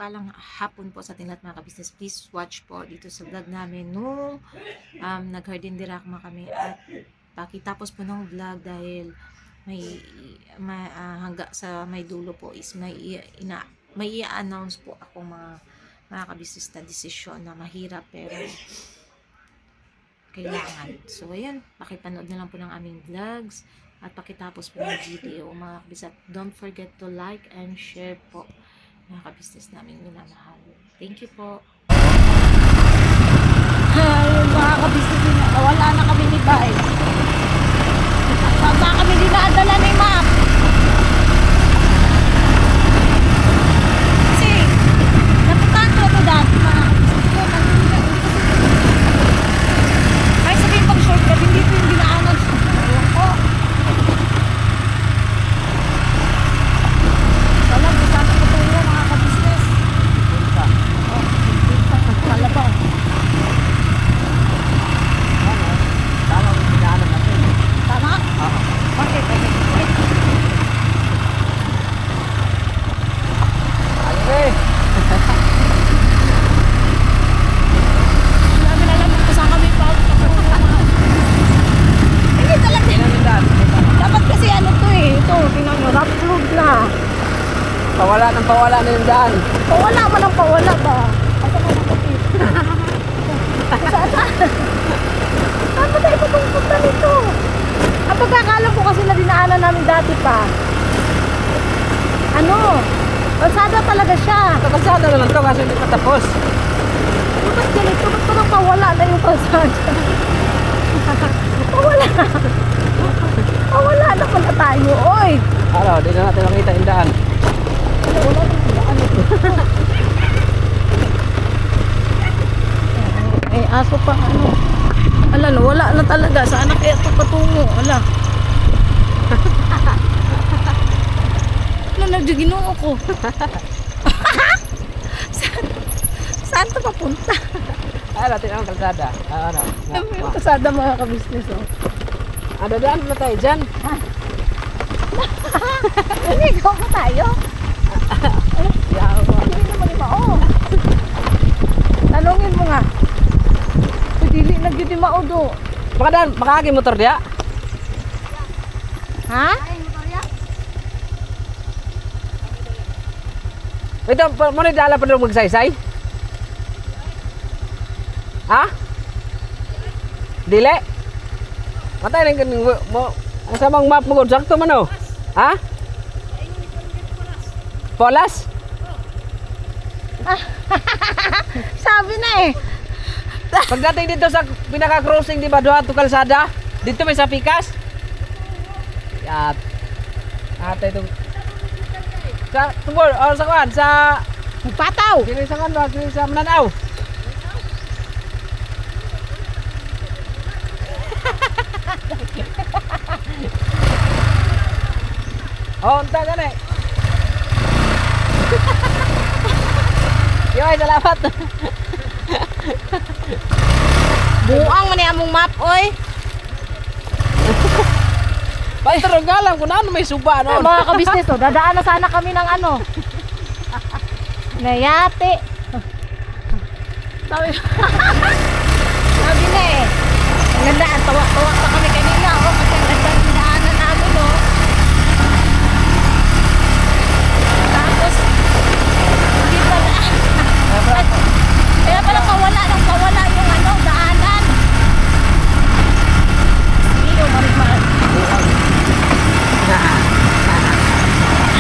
mapagpalang hapon po sa ating lahat mga kabisnes. Please watch po dito sa vlog namin nung nag-hardindirak kami at pakitapos po ng vlog dahil hangga sa may dulo po is may i-announce po ako mga kabisnes na desisyon na mahirap pero kailangan. So ayan, pakipanood na lang po ng aming vlogs at pakitapos po ng video mga kabisnes. Don't forget to like and share po mga kabisnes namin minamahal. Thank you po. Ayun mga kabisnes, wala na kami ni Bay. Saan kami dinadala ni Ma'am? Kasi, napuntahan ko ito dati mga kabisnes. Kahit sabihin pang shortcut, hindi ito yung dinaanan. Ewan ko. Wala, masama ko ito yun mga kabisnes. Kalabaw. Tama? Oo. Bakit? Ay, Hindi namin alam kung saan kami pa. Hindi talaga. Dapat kasi ano to eh. Ito, tingnan nyo. Rough road na. pawala na yung daan. Pawala man ang pawala ba? Asa ka na kapit? Saan ba tayo papunta nito? Ang pagkakalam ko kasi na dinaanan namin dati pa. Ano? Kalsada talaga siya. Kalsada na lang to kasi hindi pa tapos. Ba't ganito? Ba't parang pawala na yung kalsada? Pawala. Pawala na pala tayo. Oy! Ano, di na natin makita yung daan. Wala na pala. Ano to? May aso pa ano. Ala no, wala na talaga. Saan na kaya ito patungo? Ala. Ano, nagdiginoo ko. Saan ito papunta? Ay, natin ang kalsada. Ano? Yung kasada mga kabisnes oh. Ada daan na tayo dyan. Naligaw mo tayo? Yawa. Hindi naman iba oh. Tanungin mo nga. Dili na gyud mao do. Makadaan, makakagi motor dia. Ha? Ito, mo na dala pa doon magsaysay? Ha? Dili? Matay lang kaning mo. Ang samang map mo gud sakto man oh. Ha? Polas? Sabi na eh. Pagdating dito sa pinaka-crossing di ba doon to kalsada? Dito may sa Pikas? At ate itong sa tungkol or sa kuan sa Magpataw. dili sa kan dili sa Mananaw. Oh, unta gani. Yoy, salamat. Buang man ni among map oy. Patrong galang kung ano may suba no. Mga kabisnes to, dadaan na sana kami ng ano. Nayate. Sabi. Sabi na eh. Ang ganda, tawa-tawa pa kami kanina oh, kasi ang ganda ng daanan namin oh. Tapos hindi pala. Kaya pala pawala yung ano, daanan. Iyo, marimar.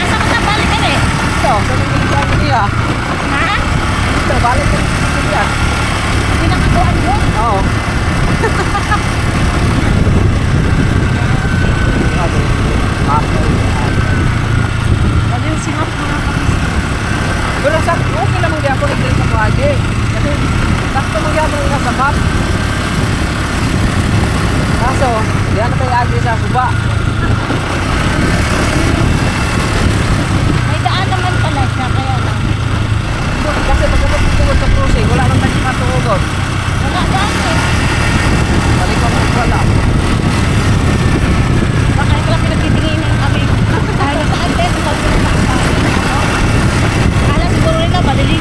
Asa ka na balik ka eh? Ito, sabi niya. Ha? Ito, balik ko niya. Hindi nakatuan mo? Oo. Sabi yung sinap mga kabisnes. Pero sa okay lang mga ako nagdala sa kuwagi. Kasi sakto mga ako nga sa map. Kaso, di na tayo agi sa suba. May daan naman pala siya, kaya lang. Kasi pagkakot sa cruising, wala nang nagpatugon. Wala daan eh. Balik ko ng wala. Baka ito lang pinagtitinginan kami. Dahil sa atin, sa pagkakasama. Kala siguro nila, maliligo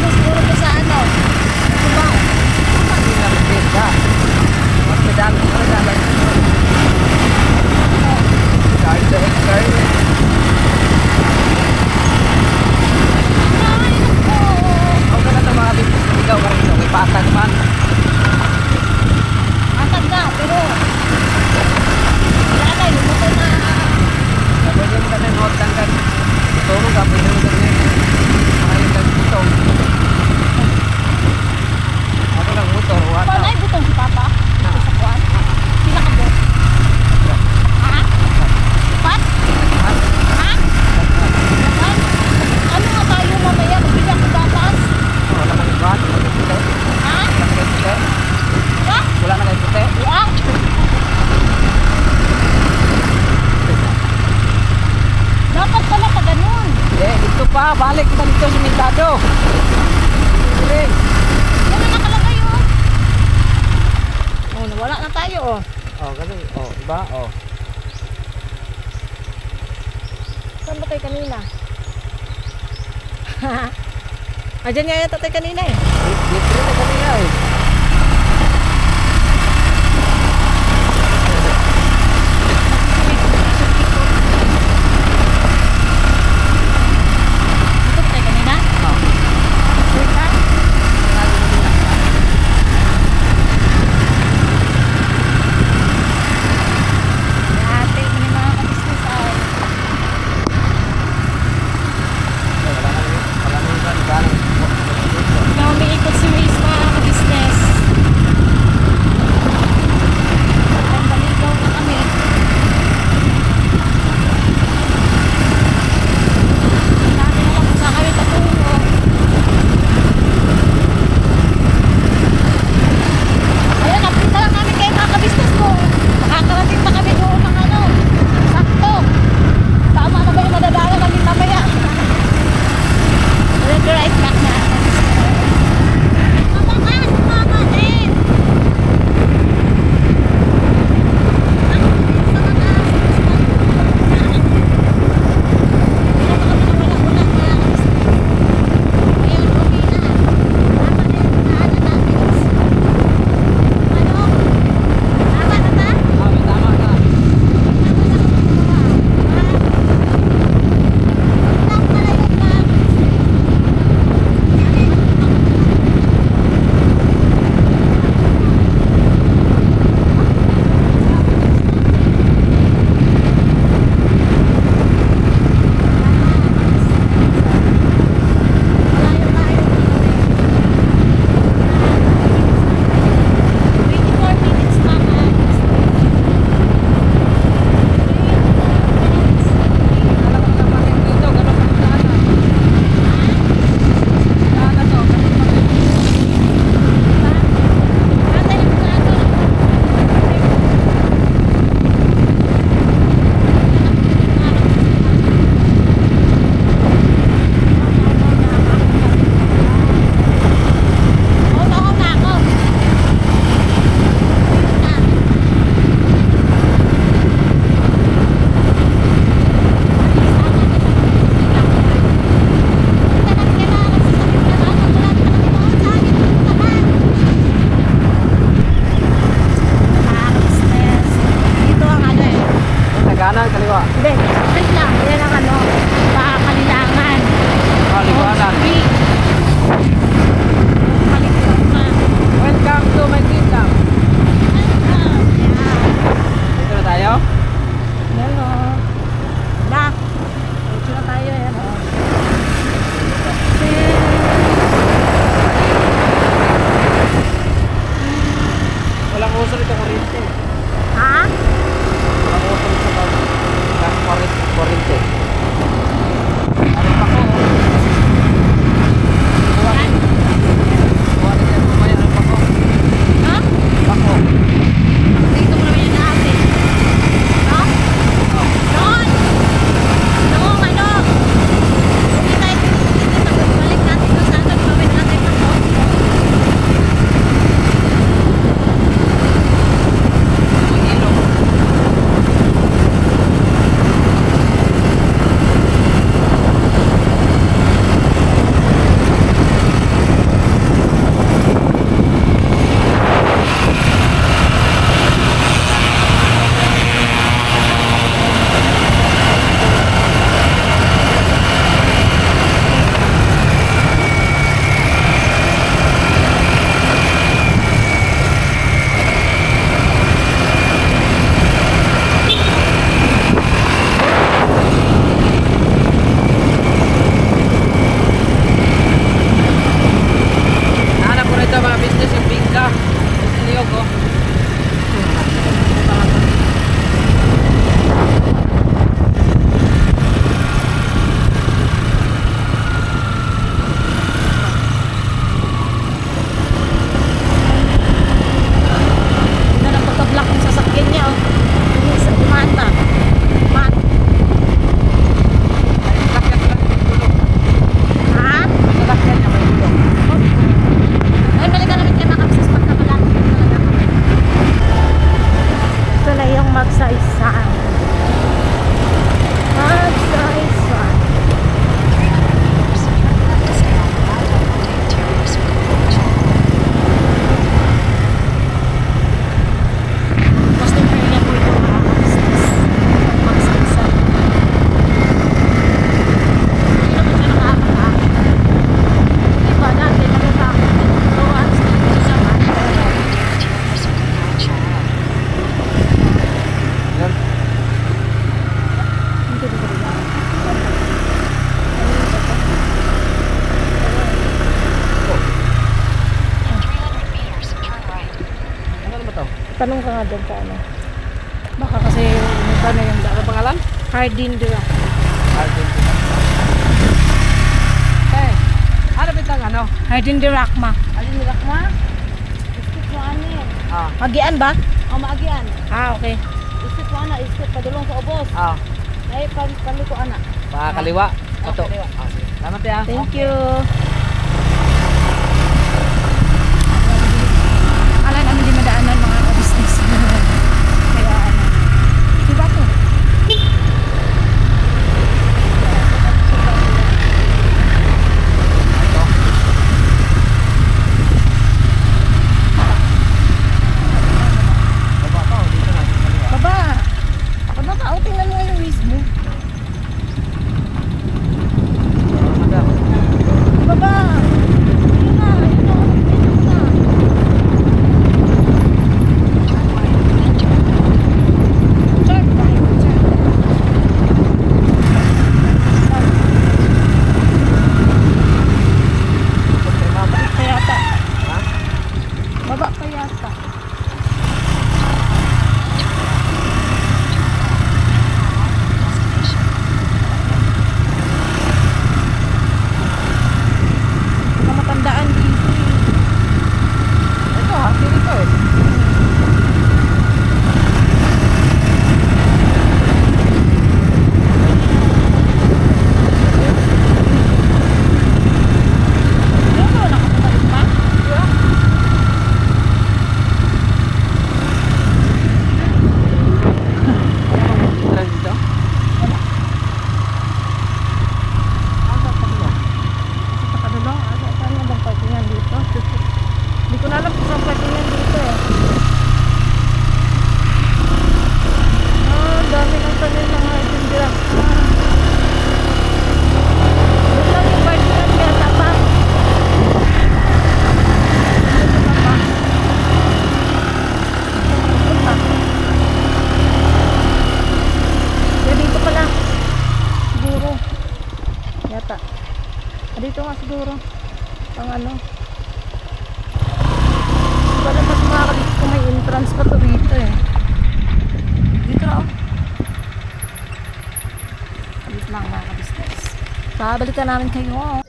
wala na tayo oh. Oh, kasi, oh, diba? Oh. Saan ba tayo kanina? Ayan nga yata tayo kanina eh. Dito na kanina eh. Dito ba tayo kanina? Oh. Wait lang. Ate, ini mga kabisnes ay. Wala na yung gano'n. Na umiikot si Waze mga kabisnes. Ang baligaw na kami. Sabi na lang kung saan kami patungo. Ayan, update na lang namin kayo mga kabisnes ko. Makakarating pa kami doon ng ano. Sakto. Tama na ba yung madadala namin mamaya? We'll be right back na. Mabakas! Mama din! Tama, tama ka. Alam mo naman yung dito, gano'n ka sana. Sana to, Ito ang ano eh. sa kanan, kaliwa. Hindi, straight lang. Yan ang ano, pakakalilangan. Oh, liwanag. Street. Kalilangan. Welcome to my kingdom. Yan. Dito na tayo? Yan o. Na. Dito na tayo. Yan o. Walang uso dito kuryente. Ha? Walang uso dito kuryente. Ano pa ko? Yan. Kuha na dyan mamaya, ano pa ko? Ha? Pako. Dito mo naman yung natin. Ha? Doon! Doon, ano? Hindi tayo dito. Balik natin doon sa ano. Gawin natin ako. Ang ilog. Magsaysay. Magsaysay. Customer niya po ito mga business. Magsaysay. Hindi naman siya nakakakakit. Diba dati nagkakakit. So, ang dito sa mga. Yan. Hindi ko ba? Ano ba to? Tanong ka nga doon sa ano. Baka kasi iba na yung Ano pangalan? Hardin Dura. Hardin. Eh, ano bitang ano? Hardin Durakma. Alin ni Rakma? Iskit mo ani. Ah, Magian ba? O maagian. Ah, okay. Iskit mo ana, iskit padulong sa ubos. ah, Ay pali ko ana. pakaliwa. Kato. kaliwa. Ah, sige. Salamat ya. Thank you. Alam namin di madaanan mga business. Kaya ano. Diba to? Baba pa, dito na. Kaliwa. Baba. Baba, o tingnan mo yung wrist mo. Madam. Baba. Yun na, yun na. Yun na. Check, bye. Check. Baba pa yata. Ha? Baba pa yata. Baka matandaan dito eh. Ito ha, dito eh. Ano, nakapatalik pa? Tara dito. Asa pa dito? Sa kadulong, saan nga bang parkingan dito? Hindi ko na alam kung saan parkingan dito eh. Dami ng tanin ng hardin direct. Doon lang yung parkingan kaya tapa. Dito pa. Kaya dito pala. Siguro. Yata. Dito nga siguro. Pang ano. Wala mas makakadito kung may entrance pa to dito eh. Dito na oh. Dito lang mga ka-business. Babalikan namin kayo oh.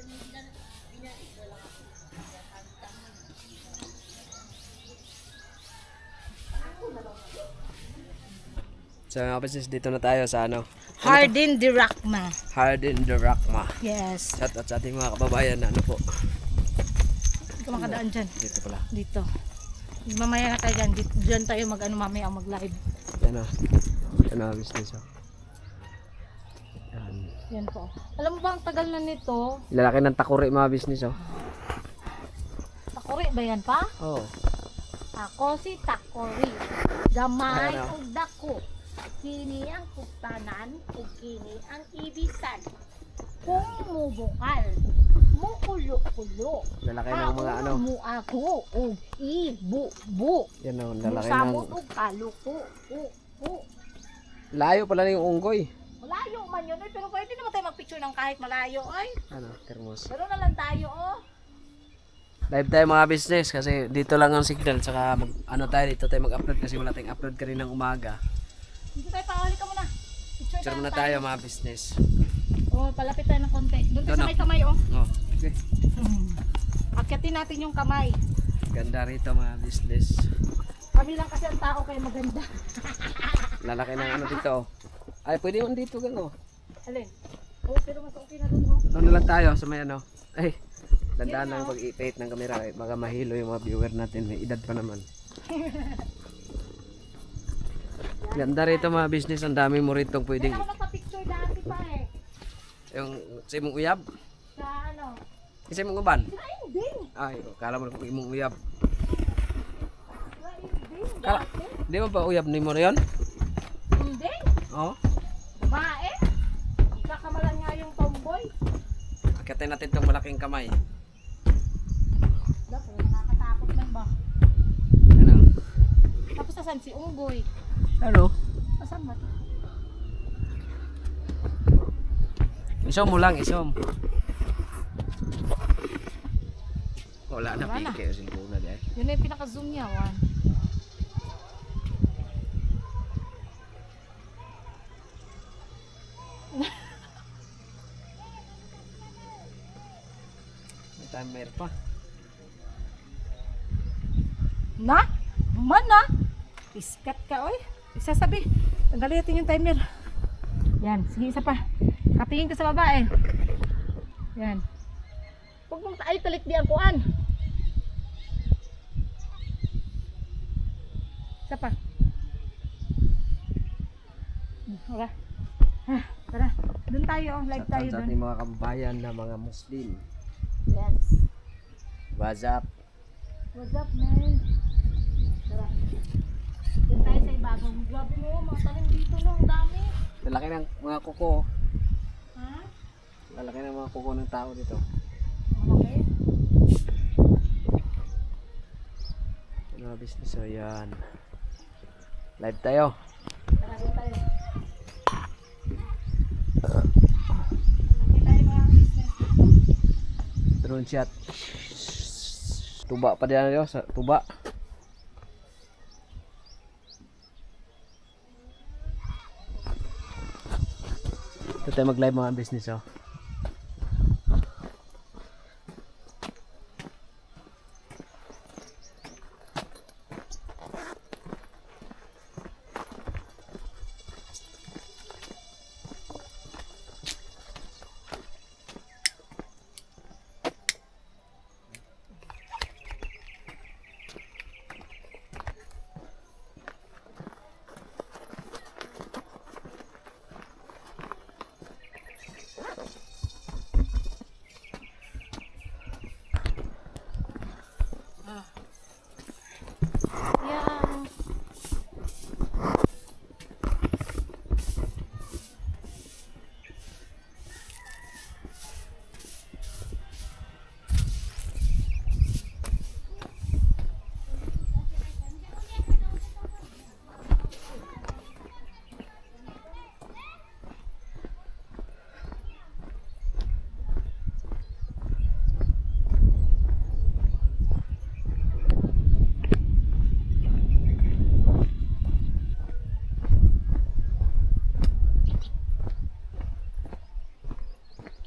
So mga business, dito na tayo sa ano? Hardin Durakma. Hardin Durakma. Yes. Shout out sa ating mga kababayan na ano po. Hindi ka makadaan dyan. Dito pala. Dito. Mamaya na tayo dyan. Dyan tayo mag-ano mamaya mag-live. Yan o. Yan o business o. Yan. Yan po. Alam mo ba ang tagal na nito? Lalaki ng takuri mga business o. Takuri ba yan pa? Oo. Ako si Takori. Gamay Ano? ug dako. Kini ang kutanan ug kini ang ibisan. Kung mubukal, mukulo-kulo. Lalaki ng mga ano. Mu ako ug ibu-bu. Yan o. Lalaki Musamot ng... ug kaluko. Layo pala na yung unggoy. Malayo man yun, pero pwede naman tayo magpicture ng kahit malayo, ay. Ano, termos. Pero na lang tayo, oh. Live tayo mga business kasi dito lang ang signal. Saka mag, ano tayo dito tayo mag-upload kasi wala tayong upload ka rin ng umaga. Dito tayo, pahali ka muna. Picture muna tayo mga business. Oh, palapit tayo ng konti. Doon tayo Doon, sa may kamay, oh. Oh, okay. Akyatin natin yung kamay. Ganda rito mga business. Kami lang kasi ang tao kaya maganda. Lalaki ng ano dito oh. Ay, pwede mo dito gano. Alin? Oh, pero mas okay na doon, oh. Doon na lang tayo sa may ano. Ay, dandaan lang pag-ipit ng camera. Eh. Baka mahilo yung mga viewer natin. May edad pa naman. Ganda rito mga business. Ang dami mo rito pwedeng. Ako nagpa-picture dati pa eh. Yung sa imong uyab. Sa ano? Sa imong uban. Ay, hindi. Ay, kala mo kung imong uyab. Hindi. Kala, di mo ba uyab ni mo na yun? Hindi. Oo. Bae. Kakamalan nga yung tomboy. Akitin natin itong malaking kamay. Dapat nakakatakot man ba? Ano? Tapos nasan si Unggoy? Ano? Asan ba? Isom mo lang, isom. Wala na Wala na. pike. Simple na di ay. Yun na yung pinaka-zoom niya, Juan. May timer pa. Na? Man na? Iskat ka, oy. Isasabi. Tanggalin natin yung timer. Yan, sige isa pa. Katingin ka sa babae. Yan. Huwag mong ay talit di ang kuan. Isa pa. Wala. Tara. Doon tayo, oh. Live tayo Sa doon. ating mga kababayan na mga Muslim. Yes. What's up? What's up, man? Tara. Doon tayo sa ibabaw. Grabe mo, mga tanim dito no, ang dami. Lalaki ng mga kuko. Ha? Lalaki ng mga kuko ng tao dito. Malaki? Mga business. So yan. Live tayo. Tara, doon tayo. Doon tayo mga business. Drone shot. Tuba pa din ano sa tuba. Ito tayo mag-live mga business oh. Yan.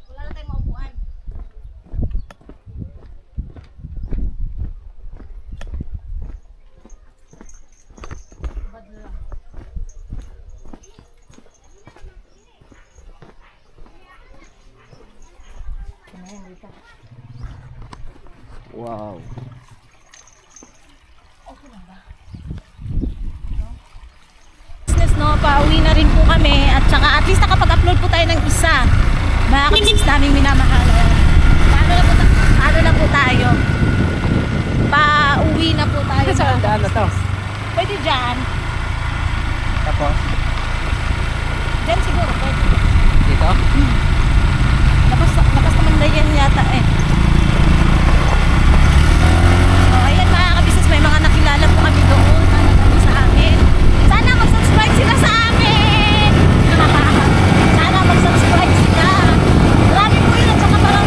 Wala na tayong maupuan. Bad lang. Kumain dito. Wow. Okay lang ba? Business no, pauwi na rin po kami at saka at least nakapag-upload po tayo ng isa. Mga kapatid naming minamahal. Paano na po tayo? Pauwi na po tayo. Saan daan na to? Pwede dyan. Tapos Dyan siguro pwede. dito? Labas naman na yan yata eh. So, ayan mga kabisnes, may mga nakilala po kami doon na nagano sa amin. Sana mag-subscribe sila sa amin! Sana mag-subscribe sila. Marami po yun at saka parang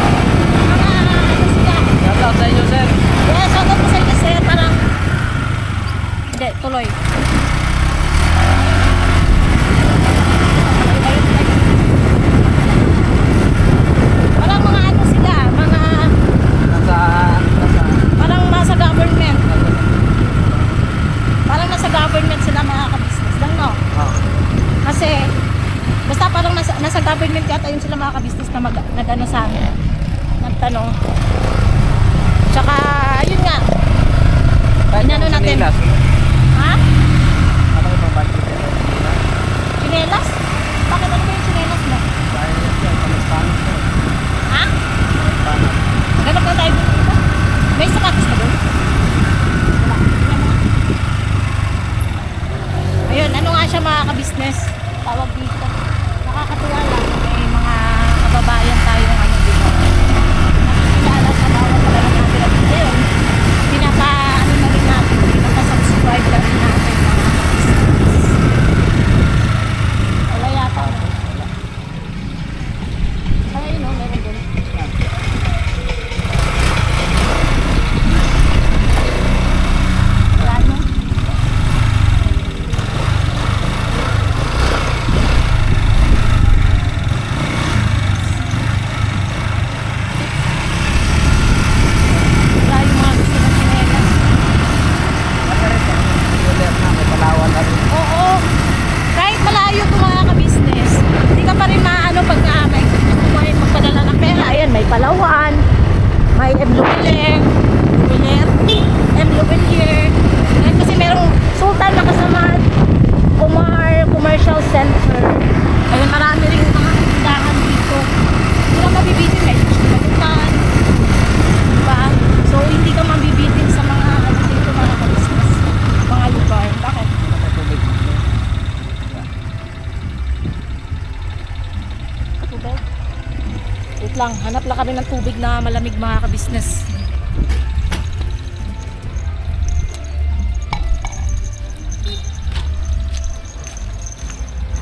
mga ano sila. Shout out sa inyo sir. Yes, shout out po sa inyo sir. Parang hindi, tuloy. Parang mga ano sila, mga Nasa parang nasa government. Parang nasa government sila mga kabisnes lang, no? oh. Kasi, basta parang nasa government yata yun sila mga kabisnes na nag-ano sa amin. Nagtanong. Tsaka, yun nga. Inano natin. Ha? Ano yung pang budget? siya mga ka-business. Tawag dito. Nakakatuwa lang. May mga kababayan tayong ano dito. Nakikilala sa bawat talaga natin at ngayon. Pinapa-ano na rin natin. Pinapa-subscribe na rin natin mga ka-business. Wala yata. Ay, no, meron din. Wala no? Wala yung mga gusto ng sinelas. May Palawan na rin. Oo. Kahit malayo ko mga ka-business, hindi ka pa rin maano pag may magpadala ng pera. Ayan, may Palawan, may M. Lumiler, M. Lumiler. Ayan, kasi merong Sultan Nakasamad, Commercial Center. Ayun, marami rin mga tindahan dito. Hindi ka mabibitin, may Sultan. Diba? So, hindi ka mabibitin sa mga ano dito mga ka-business. Mga lugar. Bakit? Tubig. Tubig? Wait lang, hanap lang kami ng tubig na malamig mga ka-business.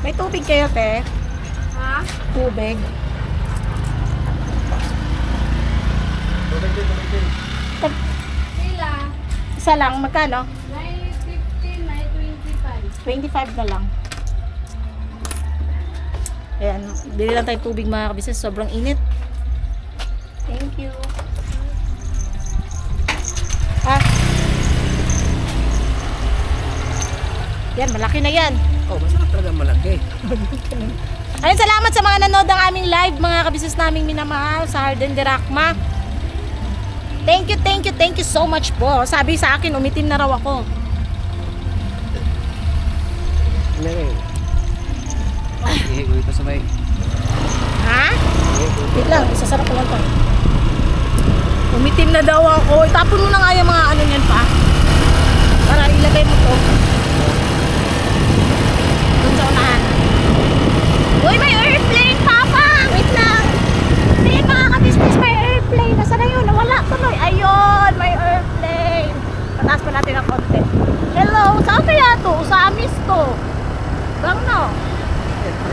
May tubig kayo, te? Ha? Tubig. Sila. Isa lang, magkano? May 15, may 25. 25 na lang. Ayan, bili lang tayo tubig mga ka-business. Sobrang init. Thank you. Ah. Yan, malaki na yan. Oh, masarap talaga malaki. Ayun, salamat sa mga nanood ng aming live, mga kabisnes naming minamahal sa Harden de Racma. Thank you so much po. Sabi sa akin, umitim na raw ako. Ihi ko ito sa may. Ha? Wait lang, isasarap ko lang to. Umitim na daw ako. Itapon mo na nga yung mga ano niyan pa. Para ilagay mo to. Doon sa unahan. Uy, may airplane, Papa! Wait lang. Hindi, mga ka-business, may airplane. Nasaan na yun? Nawala tuloy. Ayun, may airplane. Pataas pa natin ang konti. Hello, saan kaya to? Sa amis to. Bang no?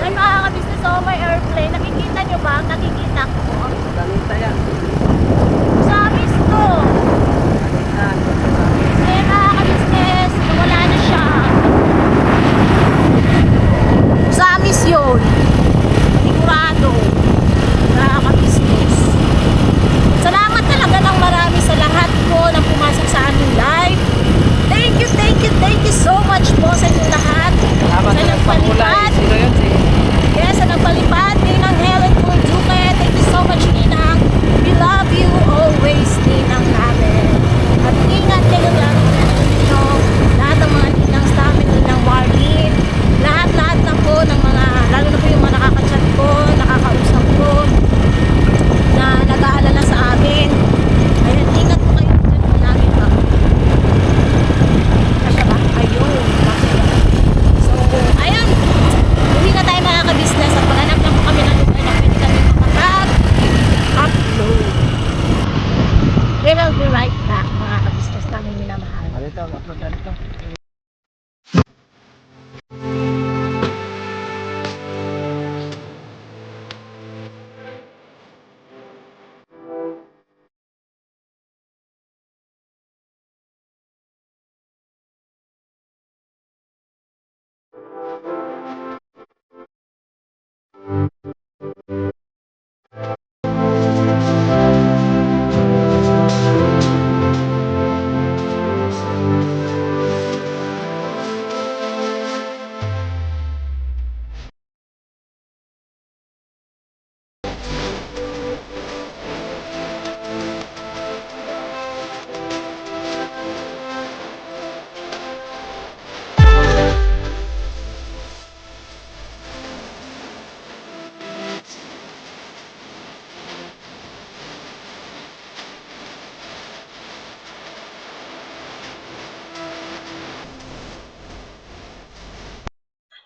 Ay, mga ka-business, oh, may airplane. Nakikita nyo ba? Nakikita ko. Ganita yan. Sa amis to. Eh, mga ka-business, nawala na siya. Sa amis yun. Panigurado. Mga ka-business. Salamat talaga ng marami sa lahat po na pumasok sa aming live. Thank you so much po sa inyong lahat. Salamat Sa sa nagpamula. nagpalipad. Sino yun? Si Yes, sa nagpalipad. Ninang Helen Pulduque. Thank you so much, Ninang. We love you always, Ninang namin. At ingat kayo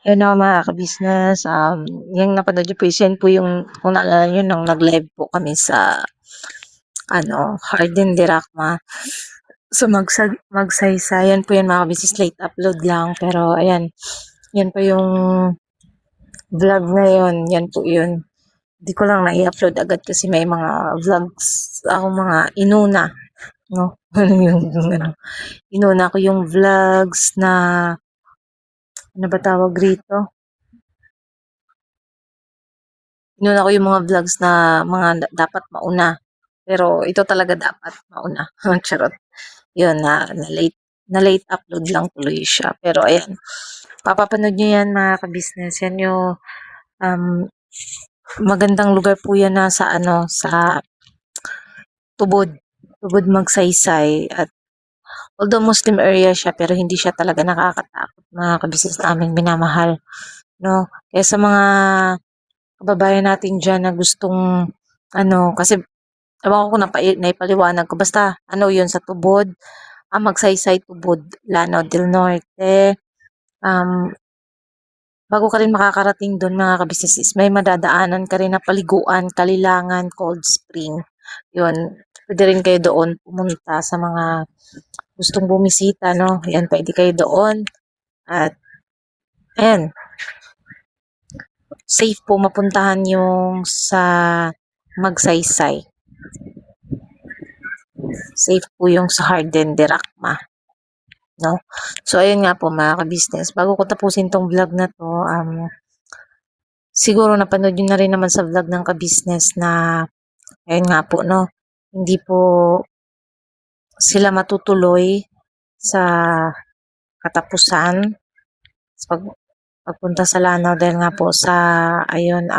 Yun na mga ka-business, yung napanood niyo po is yan po yung, kung naalala niyo, nung nag-live po kami sa, Hardin de Racma. So, magsaysayan po yan mga ka-business, late upload lang. Pero, ayan, yan po yung vlog na yun. Yan po yun. Hindi ko lang na-i-upload agad kasi may mga vlogs akong mga inuna. No? Inuna ko yung vlogs na, ano ba tawag rito? Inuna ko yung mga vlogs na mga dapat mauna. Pero ito talaga dapat mauna. Charot. Yun, na late upload lang tuloy siya. Pero ayan, papapanood nyo yan mga ka-business. Yan yung um, magandang lugar po yan na sa Tubod. Tubod Magsaysay. At although Muslim area siya, pero hindi siya talaga nakakatakot mga ka-business naming minamahal. No? Kaya sa mga kababayan natin dyan na gustong kasi ewan ko kung naipaliwanag ko. Basta, yun sa Tubod, Magsaysay, Tubod, Lanao del Norte. Bago ka rin makakarating doon mga ka-business is may madadaanan ka rin na paliguan, Kalilangan, Cold Spring. Yun, pwede rin kayo doon pumunta sa mga gustong bumisita, no? Yan, pwede kayo doon. At, ayan, safe po mapuntahan yung sa Magsaysay. Safe po yung sa Hardin de Racma. No? So, ayun nga po mga ka-business. Bago ko tapusin tong vlog na to, siguro napanood nyo na rin naman sa vlog ng ka-business na, ayun nga po, no? Hindi po sila matutuloy sa katapusan. Pagpunta sa Lanao dahil nga po sa, ayun,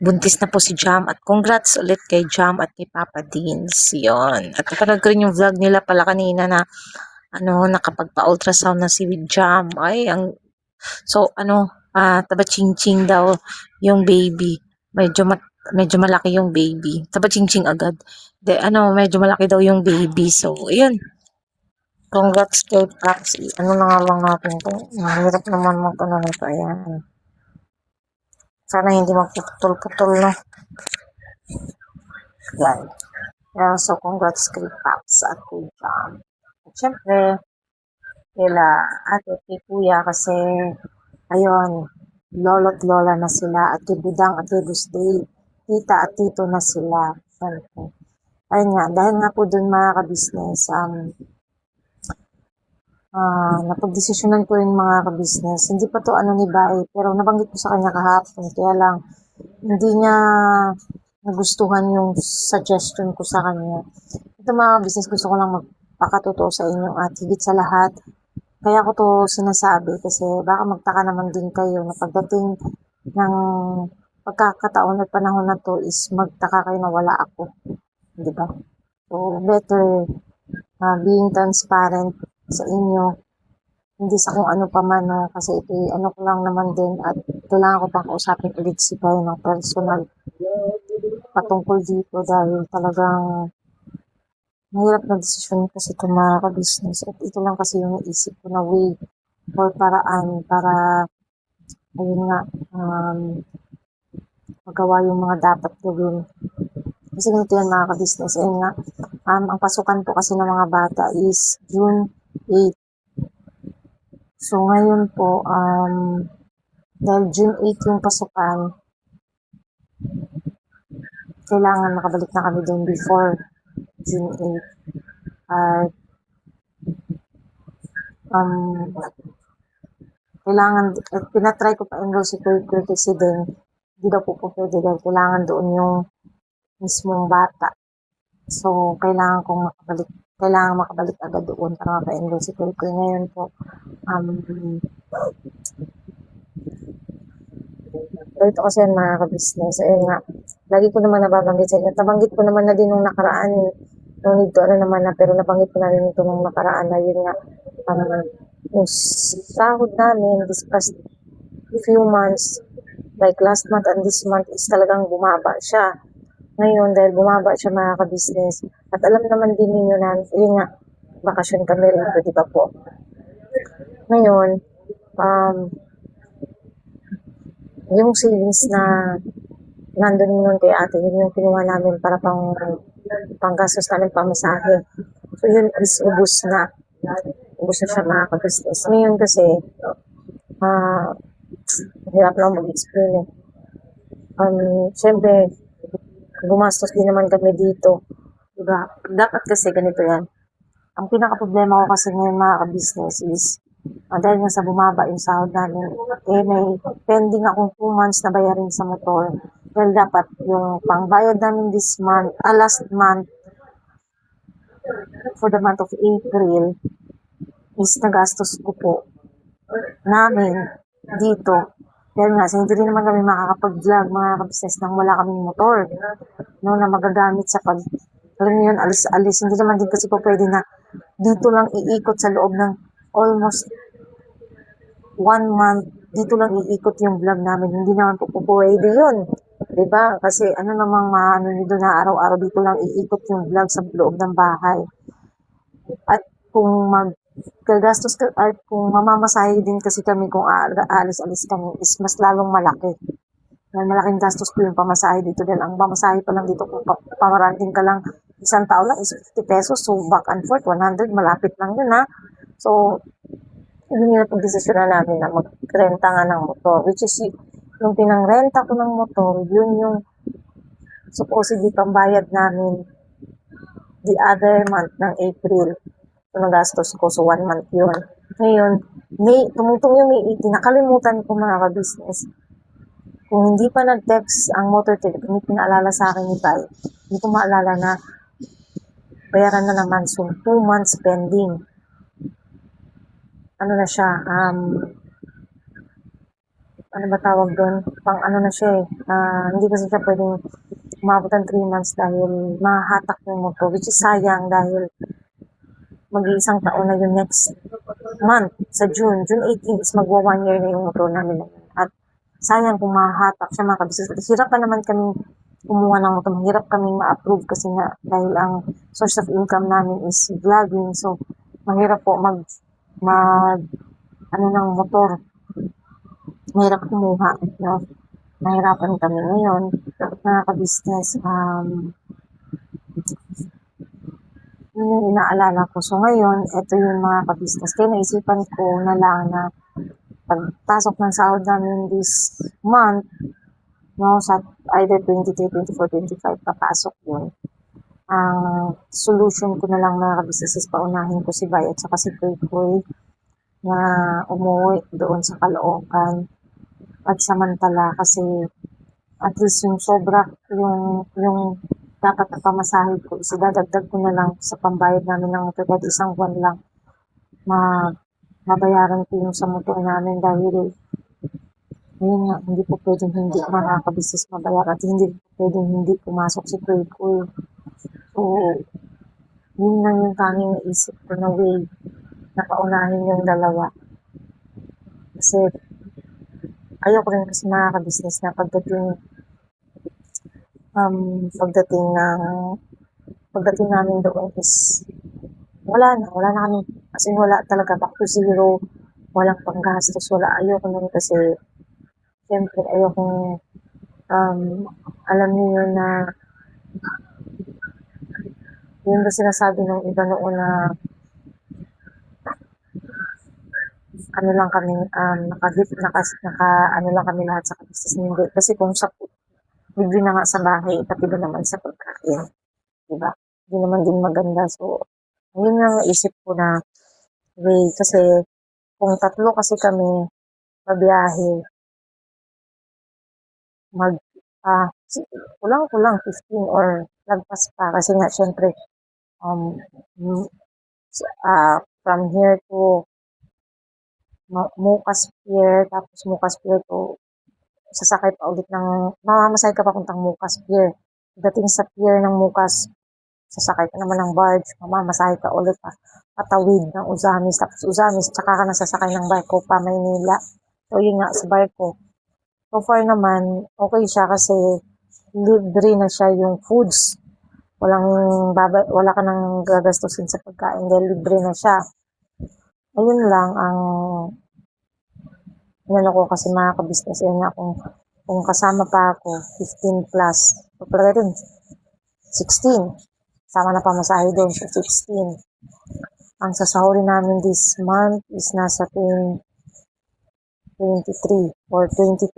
buntis na po si Jam at congrats ulit kay Jam at kay Papa Deans. Yun. At napanood ko rin yung vlog nila pala kanina na nakapagpa-ultrasound na si Jam. Ay, taba ching-ching daw yung baby. Medyo malaki yung baby. Taba ching-ching agad. Medyo malaki daw yung baby. So, ayun. Congrats kay Paps. Na nga lang natin to. Mahirap naman nito. Ayan. Sana hindi magpuputol-putol, no? Yan. Yeah, so, congrats kay Paps at kay Jam. At syempre, kila ate at kay kuya kasi, ayun, lolo't lola na sila at kay Budang at kay Busday, tita at tito na sila. Syempre. Ayun nga, dahil nga po dun mga ka-business, napagdesisyonan ko rin mga ka-business. Hindi pa to ni Bae, pero nabanggit ko sa kanya kahapon. Kaya lang, hindi niya nagustuhan yung suggestion ko sa kanya. Ito mga business, gusto ko lang magpakatotoo sa inyo at higit sa lahat, kaya ko to sinasabi kasi baka magtaka naman din kayo na pagdating ng pagkakataon at panahon na to is magtaka kayo na wala ako. Di ba? So, better being transparent sa inyo, hindi sa kung ano pa man, no? Kasi ito ko lang naman din at kailangan ko pang kausapin ulit si Bae ng personal patungkol dito dahil talagang mahirap na desisyon kasi ito mga ka-business at ito lang kasi yung naisip ko na way or paraan para ayun nga magawa yung mga dapat gawin. Kasi ganito yan mga ka-business. Ayun nga, ang pasukan po kasi ng mga bata is June 8. So, ngayon po, dahil June 8 yung pasukan, kailangan makabalik na kami doon before June 8. At, kailangan, pinatry ko pa enroll si Kuya kasi din, hindi daw po pwede dahil kailangan doon yung mismong bata. So, kailangan makabalik agad doon para mapa-enroll si Kuya. Ngayon po, ito kasi yan mga ka-business. Ayun nga, lagi ko naman nababanggit sa inyo. Nabanggit ko naman na din nung nakaraan, nung dito pero nabanggit ko na rin ito nung nakaraan na yun nga, yung sahod namin this past few months, like last month and this month is talagang bumaba siya. Ngayon, dahil bumaba siya mga ka-business, at alam naman din ninyo na, yun nga, bakasyon kami rito, di ba po? Ngayon, yung savings na nandun nun kay ate, yun yung kinuha namin para panggastos namin pamasahe. So yun is ubus na. Ubus na siya mga kabisnes. Ngayon kasi, hirap lang mag-explain eh. Siyempre, gumastos din naman kami dito. Diba? Dapat kasi ganito yan. Ang pinaka-problema ko kasi ngayon mga ka-business is, dahil nga sa bumaba yung sahod namin, may pending akong 2 months na bayarin sa motor. Dahil dapat yung pangbayad namin this month, last month, for the month of April, is nagastos ko po namin dito. Dahil nga, hindi rin naman kami makakapag-vlog mga ka-business nang wala kaming motor. No, na magagamit sa alam niyo yun, alis-alis. Hindi naman din kasi po pwede na dito lang iikot sa loob ng almost 1 month. Dito lang iikot yung vlog namin. Hindi naman po pwede yun. Diba? Kasi ano namang maano nito na araw-araw dito lang iikot yung vlog sa loob ng bahay. At kung gagastos ka, at kung mamamasahe din kasi kami kung aalis-alis kami, is mas lalong malaki. Dahil malaking gastos po yung pamasahe dito. Dahil ang pamasahe pa lang dito, kung pamaranting ka lang isang tao lang is 50 pesos. So, back and forth, 100, malapit lang yun ha. So, yun yung pag-desisyon na namin na magrenta nga ng motor. Which is, yung pinangrenta ko ng motor, yun yung supposedly pambayad namin the other month ng April. So, nagastos ko. So, 1 month yun. Ngayon, tumutong yung May 18, nakalimutan ko mga ka-business. Kung hindi pa nag-text ang motor trade, hindi pinaalala sa akin ni Tay, hindi ko maalala na bayaran na naman. So, 2 months pending. Ano na siya, ano ba tawag doon? Pang ano na siya eh. Hindi kasi siya pwedeng umabot ng 3 months dahil mahatak yung motor. Which is sayang dahil mag-iisang taon na yung next month sa June 18 is magwa 1 year na yung motor namin. At sayang kung mahatak siya mga kabisnes. Hirap pa naman kaming kumuha ng motor. Hirap kaming ma-approve kasi nga dahil ang source of income namin is vlogging. So, mahirap po ng motor. Mahirap kumuha. No? Mahirapan kami ngayon. Mga kabisnes, yun yung inaalala ko. So, ngayon, ito yung mga kabisnes. Kaya naisipan ko na lang na pagpasok ng sahod namin this month, no, sa either 23, 24, 25, papasok yun. Ang solution ko na lang mga kabisnes is paunahin ko si Bay at saka si Koy na umuwi doon sa Caloocan at samantala kasi at least yung sobra yung dapat na pamasahe ko is dadagdag ko na lang sa pambayad namin ng motor kahit isang buwan lang mabayaran ko yung sa motor namin dahil ngayon nga, hindi po pwedeng hindi makakabisnes mabayaran at hindi po pwedeng hindi pumasok si Koy. So, yun lang yung tanging naisip ko na way na paunahin yung dalawa. Kasi, ayoko rin kasi mga kabisnes na pagdating namin doon is wala na kami, kasi wala talaga, back to zero, walang panggastos, ayoko nun kasi, siyempre, ayokong, alam niyo yun na, yun ba sinasabi ng iba noon na, ano lang kami, ano lang kami lahat sa kabisnes, hindi, kasi kung sa libre na nga sa bahay, pati ba naman sa pagkain, diba? Hindi naman din maganda, so, yun yung naisip ko na way, kasi kung 3 kasi kami pabiyahe, kulang 15 or lagpas pa, kasi nga, syempre, from here to Mucas Pier, tapos Mucas Pier to sasakay pa ulit mamamasay ka papuntang Mucas Pier. Dating sa pier ng Mucas, sasakay ka naman ng barge, mamamasay ka ulit patawid ng Uzamis, tapos Uzamis, tsaka ka nasasakay ng barko pa Maynila. So, yun nga, sa barko. So far naman, okay siya kasi libre na siya yung foods. Wala ka nang gagastusin sa pagkain dahil libre na siya. Ayun lang ang Inano ko kasi mga ka-business, yun nga kung kasama pa ako, 15 plus, o talaga din, 16. Sama na pamasahe doon, so 16. Ang sasahurin namin this month is nasa 23 or 22.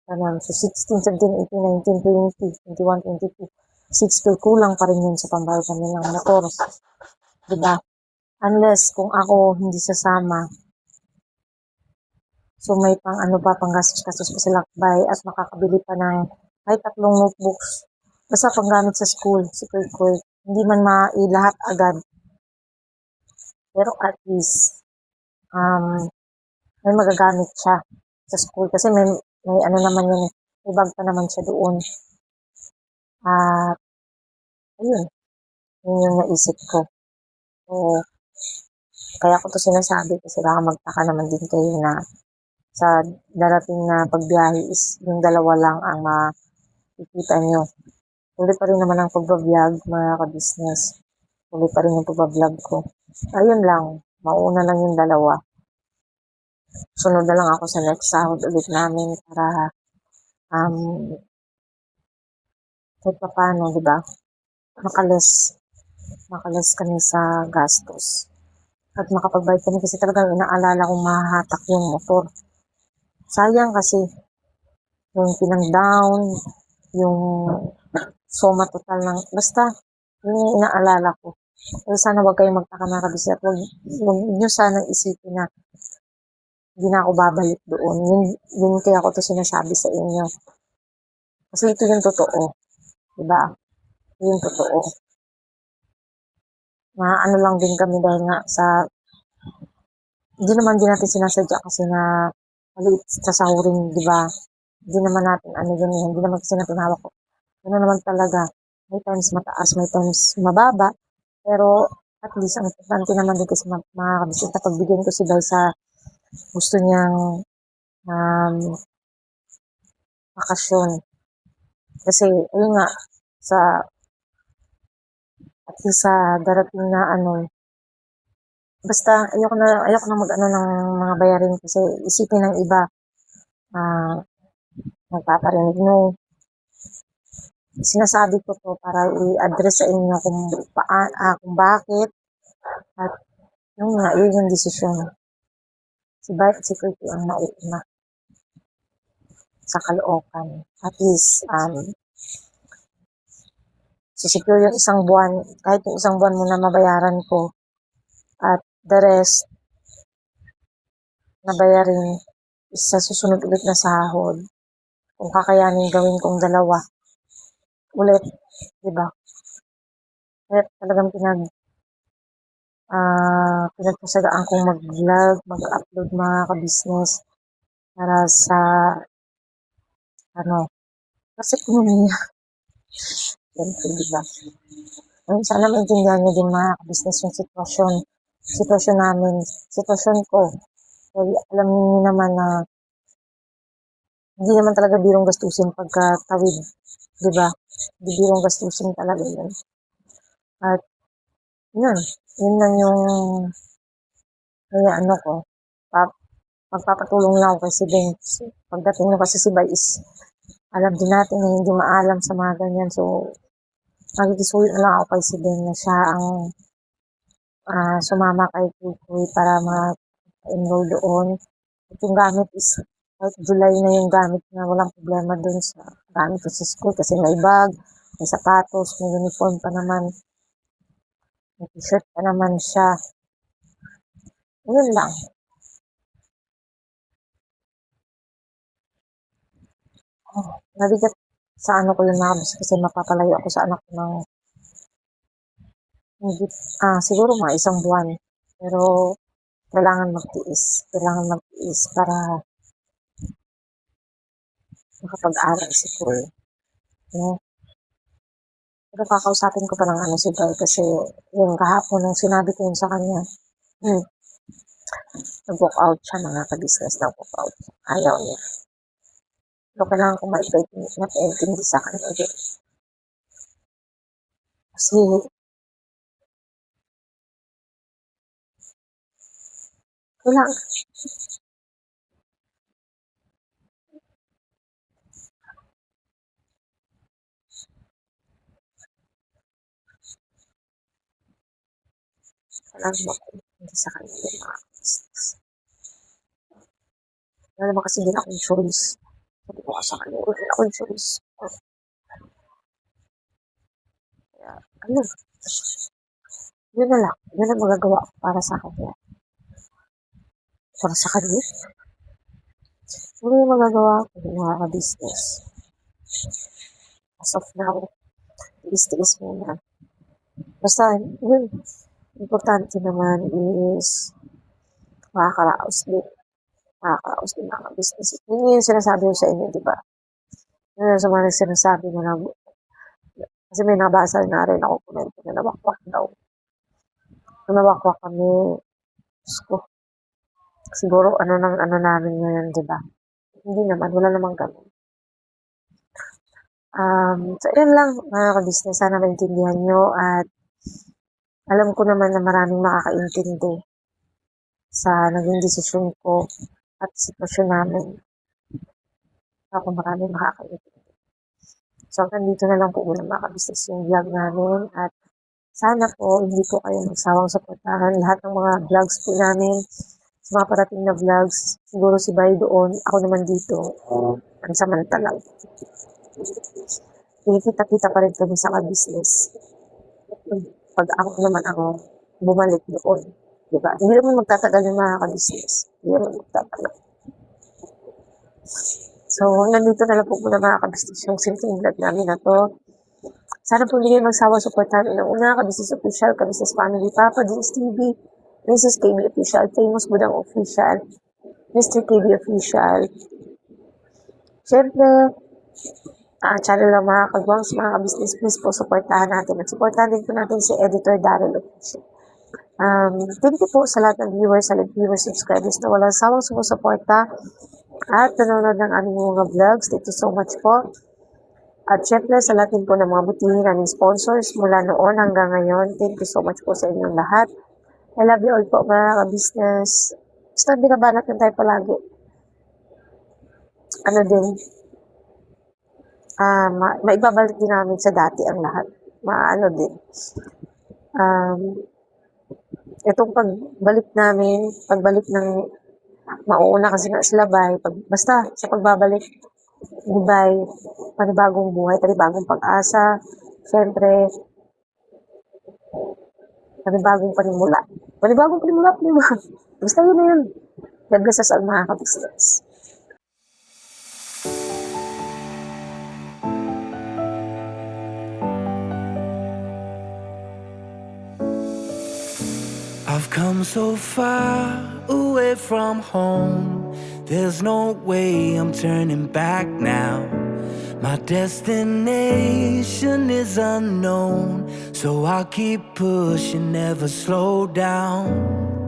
Ganun. So 16, 17, 18, 19, 20, 21, 22. 6K kulang pa rin yun sa pambayad kami ng motor. Diba? Unless kung ako hindi sasama, so may pang ano pa, pang gastos pa sa lakbay at makakabili pa ng kahit 3 notebooks. Basta pang gamit sa school, si Kuy. Hindi man mailahat agad. Pero at least, may magagamit siya sa school. Kasi may ano naman yun, may bag pa naman siya doon. At, ayun, yun yung naisip ko. So, kaya ko to sinasabi kasi baka magtaka naman din kayo na sa darating na pagbiyahe is yung dalawa lang ang makikita nyo. Tuloy pa rin naman ang pagbablog, mga ka-business. Tuloy pa rin yung pagbablog ko. Ayun lang, mauna lang yung dalawa. Sunod na lang ako sa next sahod ulit namin para kahit pa paano, di ba? Makalis kami sa gastos. At makapagbayad kami kasi talagang inaalala kong mahahatak yung motor. Sayang kasi yung pinang-down, yung soma total ng, basta, yun yung inaalala ko. Kaya sana wag kayong magtaka na kabisi at wag nyo sana isipin na hindi na ako babalik doon. Yun kaya ko to sinasabi sa inyo. Kasi ito yung totoo. Diba? Ito yung totoo. Ano lang din kami dahil nga sa, hindi naman din natin sinasadya kasi na maliit sa sahurin, di ba? Hindi naman natin, hindi naman kasi natin hawak ko. Ano naman talaga, may times mataas, may times mababa, pero at least ang importante naman din kasi mga kabisita, pagbigyan ko si Bay sa gusto niyang bakasyon. Kasi, ayun nga, at least sa darating na basta ayoko na mag-ano ng mga bayarin kasi isipin ng iba, nagpaparinig mo. Sinasabi ko to para i-address sa inyo kung bakit at yun yung desisyon. Si Bay at si Kuya ang nauna sa Caloocan. At least, sisecure yung isang buwan, kahit yung isang buwan muna mabayaran ko. At the rest, nabayarin sa susunod ulit na sahod. Kung kakayanin gawin kong dalawa. Ulit, diba? Kaya talagang pinagpasagaan kong mag-vlog, mag-upload mga ka-business para sa, kasi ekonomiya. Yan, diba? Sana maintindihan nyo din mga ka-business yung sitwasyon namin, sitwasyon ko. Kaya alam niyo naman na hindi naman talaga birong gastusin pagkatawid, di ba? Hindi birong gastusin talaga yun. At yun lang yung kaya ko. Magpapatulong lang ako kay si Ben. Pagdating na kasi si Bay is alam din natin na hindi maalam sa mga ganyan. So, magkikisulit na lang ako kay si Ben na siya ang sumama kay Kuy para ma-enroll doon. At yung gamit is kahit July na yung gamit na walang problema dun sa gamit ko sa school kasi may bag, may sapatos, may uniform pa naman, may t-shirt pa naman siya. Yun lang. Nabigat sa ko yung nakabis kasi mapapalayo ako sa anak ko ng siguro mga 1 buwan. Pero kailangan magtiis para makapag-aral si Kuy. No? Pero kakausapin ko pa ng si Bay kasi yung kahapon nung sinabi ko yun sa kanya, nag-walk out siya, mga ka-business, nag-walk out. Ayaw niya. Pero kailangan ko ma-intindi sa kanya. Kasi kailangan Salamat po. Hindi sa kanila yung mga business. Wala naman kasi din akong choice. Sabi ko sa kanila, wala akong choice. Kaya, ano, yun na lang. Yun ang magagawa ko para sa kanila. Para sa kanila? Ano yung magagawa ko ng mga business? As of now, tiis muna. Basta, yun, importante naman is makakaraos din. Makakaraos din mga business. Yun yung sinasabi ko sa inyo, di ba? Yun yung sa mga sinasabi na lang. Kasi may nabasa na rin ako komento na nawakwak daw. Nung nawakwak kami, Diyos ko, siguro ano namin ngayon, di ba? Hindi naman, wala namang ganun. So, yun lang, mga ka-business. Sana maintindihan nyo at alam ko naman na maraming makakaintindi sa naging desisyon ko at sitwasyon namin. Ako maraming makakaintindi. So, nandito na lang po muna mga ka-business yung vlog namin at sana po hindi po kayo magsawang suportahan lahat ng mga vlogs po namin sa mga parating na vlogs. Siguro si Bay doon, ako naman dito, ang samantalang. Kita-kita pa rin kami sa ka-business. Pag ako naman bumalik doon. Diba? Hindi naman magtatagal yung mga ka-business. Hindi naman magtatagal. So, nandito na lang po muna mga ka-business yung simpleng vlog namin na to. Sana po hindi kayo magsawa supportahan ng una, ka-business official, ka-business family, Papa Dins TV, Mrs. KB official, Famous Budang official, Mr. KB official. Siyempre, channel ng mga kagwangs, mga ka-business, please po supportahan natin. At supportahan din po natin si Editor Daryl Official. Thank you po sa lahat ng viewers, subscribers na walang sawang sumusuporta at nanonood ng aming mga vlogs. Thank you so much po. At syempre sa lahat din po ng mga butihin naming sponsors mula noon hanggang ngayon. Thank you so much po sa inyong lahat. I love you all po mga ka-business. Basta binabanat lang tayo palagi. Ano din, maibabalik din namin sa dati ang lahat. Maano din. Itong pagbalik ng mauuna kasi nga sila Bay, basta sa pagbabalik ni Bay, panibagong buhay, panibagong pag-asa, syempre, panibagong panimula. Basta yun na yun. God bless us all mga ka-business. I've come so far away from home. There's no way I'm turning back now. My destination is unknown, so I'll keep pushing, never slow down.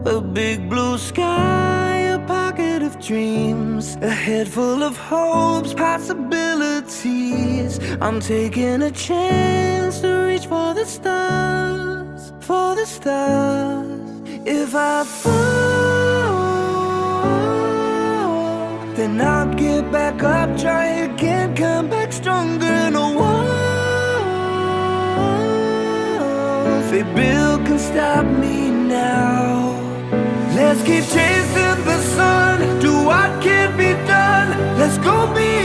A big blue sky, a pocket of dreams, a head full of hopes, possibilities. I'm taking a chance to reach for the stars, for the stars. If I fall, then I'll get back up, try again, come back stronger. No walls they build can stop me now. Let's keep chasing the sun, do what can be done. Let's go beyond.